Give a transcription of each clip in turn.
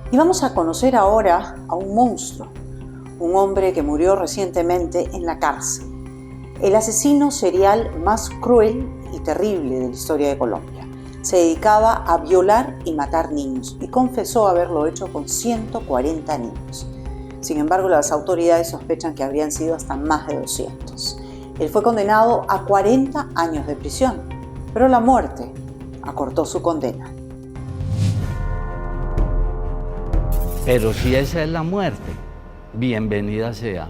Y vamos a conocer ahora a un monstruo, un hombre que murió recientemente en la cárcel, el asesino serial más cruel y terrible de la historia de Colombia. Se dedicaba a violar y matar niños y confesó haberlo hecho con 140 niños. Sin embargo, las autoridades sospechan que habrían sido hasta más de 200. Él fue condenado a 40 años de prisión, pero la muerte acortó su condena. Pero si esa es la muerte, bienvenida sea.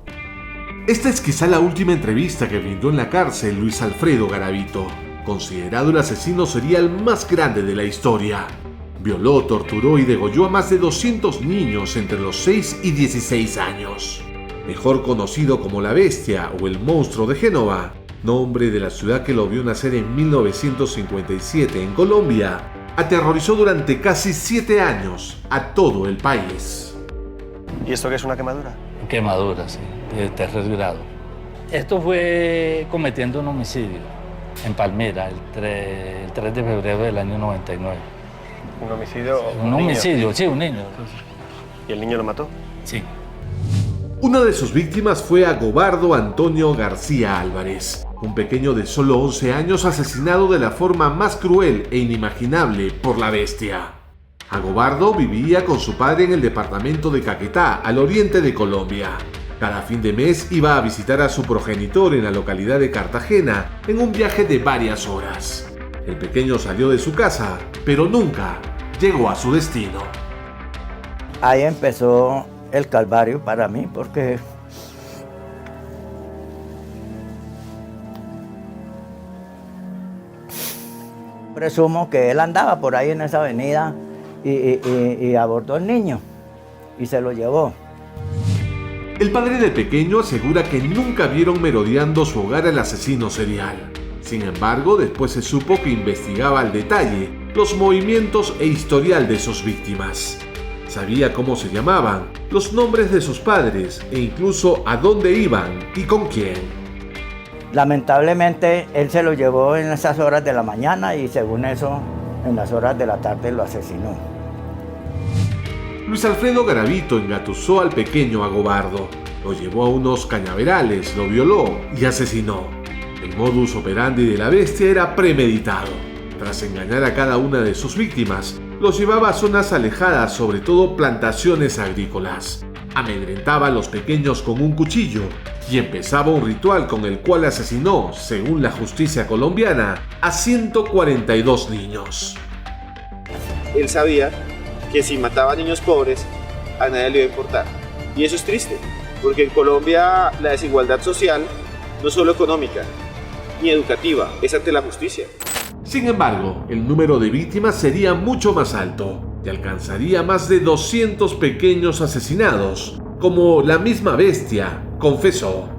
Esta es quizá la última entrevista que brindó en la cárcel Luis Alfredo Garavito, considerado el asesino serial más grande de la historia. Violó, torturó y degolló a más de 200 niños entre los 6 y 16 años. Mejor conocido como la Bestia o el Monstruo de Génova, nombre de la ciudad que lo vio nacer en 1957 en Colombia, aterrorizó durante casi 7 años a todo el país. ¿Y esto qué es, una quemadura? Quemadura, sí, de tercer grado. Esto fue cometiendo un homicidio en Palmira, el 3 de febrero del año 99. ¿Un homicidio? Un homicidio, sí, un niño. ¿Y el niño lo mató? Sí. Una de sus víctimas fue Agobardo Antonio García Álvarez, un pequeño de solo 11 años asesinado de la forma más cruel e inimaginable por la Bestia. Agobardo vivía con su padre en el departamento de Caquetá, al oriente de Colombia. Cada fin de mes iba a visitar a su progenitor en la localidad de Cartagena en un viaje de varias horas. El pequeño salió de su casa, pero nunca llegó a su destino. Ahí empezó el calvario para mí, porque presumo que él andaba por ahí en esa avenida y abordó al niño y se lo llevó. El padre del pequeño asegura que nunca vieron merodeando su hogar al asesino serial. Sin embargo, después se supo que investigaba al detalle los movimientos e historial de sus víctimas. Sabía cómo se llamaban, los nombres de sus padres e incluso a dónde iban y con quién. Lamentablemente, él se lo llevó en esas horas de la mañana y según eso, en las horas de la tarde lo asesinó. Luis Alfredo Garavito engatusó al pequeño Agobardo, lo llevó a unos cañaverales, lo violó y asesinó. El modus operandi de la Bestia era premeditado. Tras engañar a cada una de sus víctimas, los llevaba a zonas alejadas, sobre todo plantaciones agrícolas. Amedrentaba a los pequeños con un cuchillo y empezaba un ritual con el cual asesinó, según la justicia colombiana, a 142 niños. Él sabía que si mataba a niños pobres, a nadie le iba a importar. Y eso es triste, porque en Colombia la desigualdad social, no solo económica ni educativa, es ante la justicia. Sin embargo, el número de víctimas sería mucho más alto y alcanzaría más de 200 pequeños asesinados, como la misma Bestia confesó.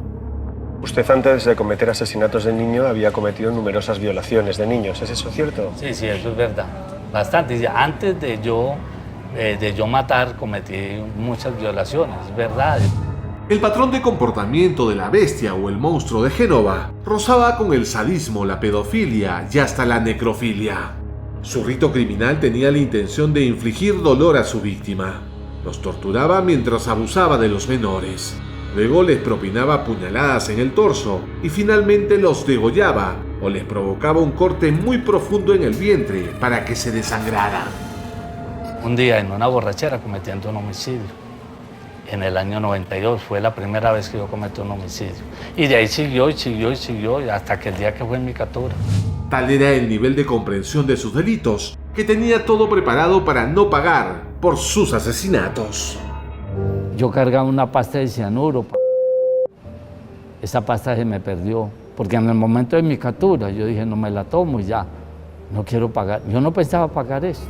Usted antes de cometer asesinatos de niño había cometido numerosas violaciones de niños, ¿es eso cierto? Sí, eso es verdad. Bastante. Antes de yo matar, cometí muchas violaciones, es verdad. El patrón de comportamiento de la Bestia o el Monstruo de Génova rozaba con el sadismo, la pedofilia y hasta la necrofilia. Su rito criminal tenía la intención de infligir dolor a su víctima. Los torturaba mientras abusaba de los menores. Luego les propinaba puñaladas en el torso y finalmente los degollaba o les provocaba un corte muy profundo en el vientre para que se desangraran. Un día en una borrachera cometiendo un homicidio. En el año 92 fue la primera vez que yo cometí un homicidio. Y de ahí siguió hasta que el día que fue en mi captura. Tal era el nivel de comprensión de sus delitos que tenía todo preparado para no pagar por sus asesinatos. Yo cargaba una pasta de cianuro. Esa pasta se me perdió, porque en el momento de mi captura yo dije, no me la tomo y ya, no quiero pagar. Yo no pensaba pagar esto.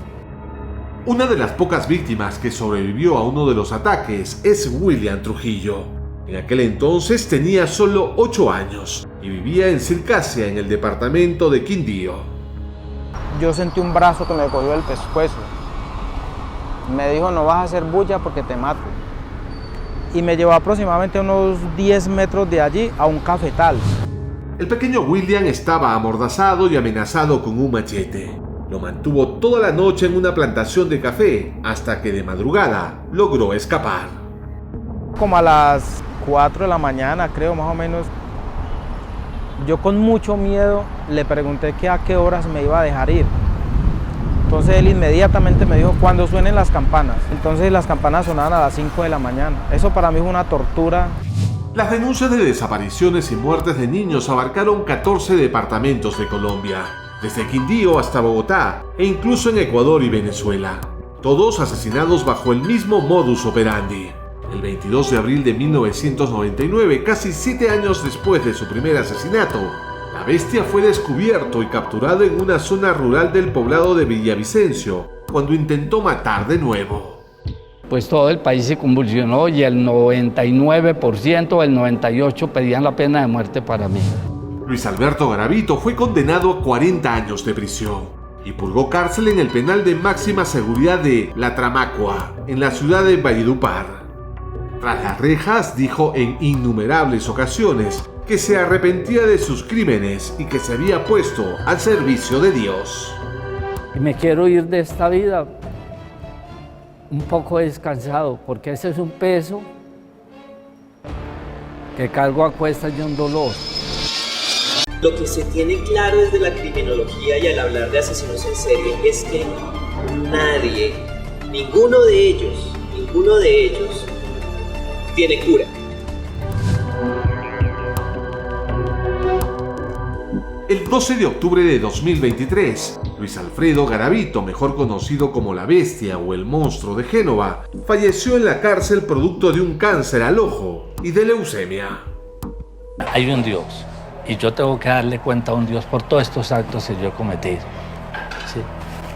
Una de las pocas víctimas que sobrevivió a uno de los ataques es William Trujillo. En aquel entonces tenía solo 8 años y vivía en Circasia, en el departamento de Quindío. Yo sentí un brazo que me cogió el pescuezo. Me dijo, no vas a hacer bulla porque te mato. Y me llevó aproximadamente unos 10 metros de allí a un cafetal. El pequeño William estaba amordazado y amenazado con un machete. Lo mantuvo toda la noche en una plantación de café hasta que de madrugada logró escapar. Como a las 4 de la mañana, creo, más o menos, yo con mucho miedo le pregunté que a qué horas me iba a dejar ir. Entonces él inmediatamente me dijo cuando suenen las campanas. Entonces las campanas sonaban a las 5 de la mañana. Eso para mí fue una tortura. Las denuncias de desapariciones y muertes de niños abarcaron 14 departamentos de Colombia, desde Quindío hasta Bogotá e incluso en Ecuador y Venezuela. Todos asesinados bajo el mismo modus operandi. El 22 de abril de 1999, casi 7 años después de su primer asesinato, la bestia fue descubierto y capturado en una zona rural del poblado de Villavicencio, cuando intentó matar de nuevo. Pues todo el país se convulsionó y el 99%, el 98% pedían la pena de muerte para mí. Luis Alberto Garavito fue condenado a 40 años de prisión y purgó cárcel en el penal de máxima seguridad de La Tramacua, en la ciudad de Valledupar. Tras las rejas, dijo en innumerables ocasiones que se arrepentía de sus crímenes y que se había puesto al servicio de Dios. Y me quiero ir de esta vida un poco descansado, porque ese es un peso que cargo a cuestas de un dolor. Lo que se tiene claro desde la criminología y al hablar de asesinos en serie es que nadie, ninguno de ellos tiene cura. El 12 de octubre de 2023, Luis Alfredo Garavito, mejor conocido como la Bestia o el Monstruo de Génova, falleció en la cárcel producto de un cáncer al ojo y de leucemia. Hay un Dios y yo tengo que darle cuenta a un Dios por todos estos actos que yo he cometido. ¿Sí?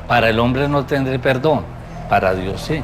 Para el hombre no tendré perdón, para Dios sí.